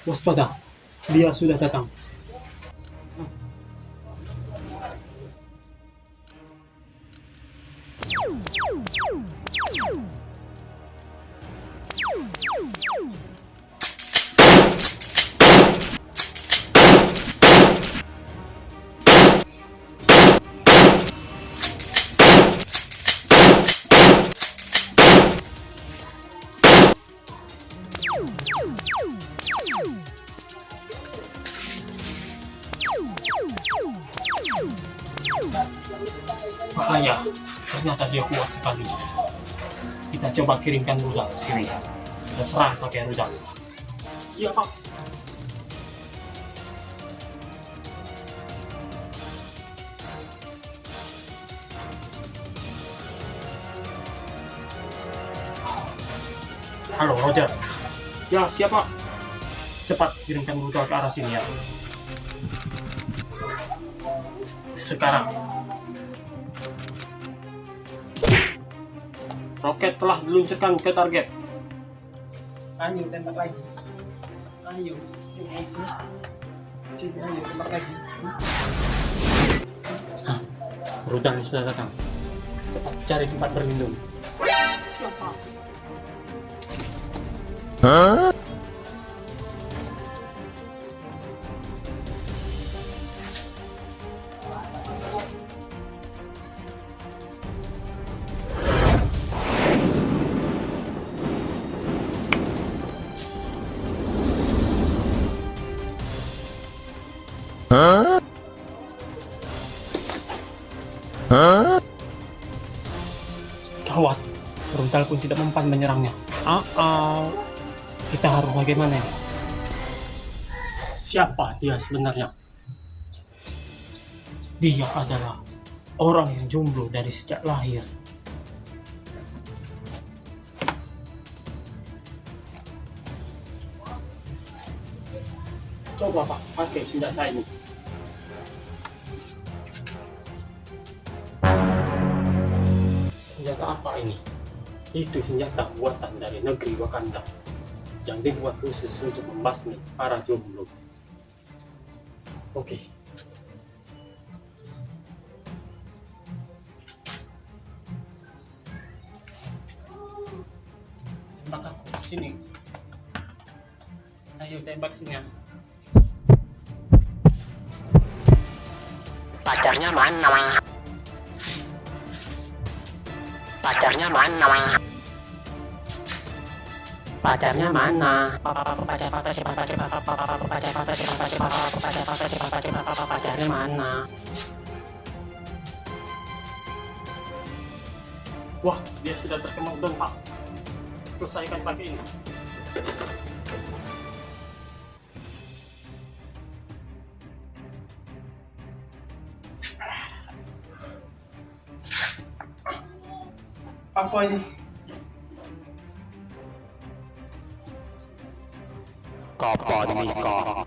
Waspada, dia sudah datang. Bahaya, ternyata dia kuat sekali. Kita coba kirimkan rudal ke sini. Kita serang pakai rudal. Iya, Pak. Halo, Roger. Ya, siapa? Cepat kirimkan rudal ke arah sini ya. Sekarang. Roket telah diluncurkan ke target. Ayo tembak lagi. Ayo sini. Sini ayo tembak lagi. Rudal sudah datang. Cepat cari tempat berlindung. Siapa? Gawat, rudal pun tidak mempan menyerangnya. Kita harus bagaimana? Siapa dia sebenarnya? Dia adalah orang yang jomblo dari sejak lahir. Coba Pak, pakai senjata ini. Senjata apa ini? Itu senjata buatan dari negeri Wakanda yang dibuat khusus untuk membasmi para jomblo. Oke. Tembak aku sini. Ayo tembak sini ya. Pacarnya mana? Pacarnya mana? Pacarnya mana? Pacarnya mana? Wah, dia sudah terkena udang, Pak. Selesaikan pakai ini. Apa ini? Kapan nikah?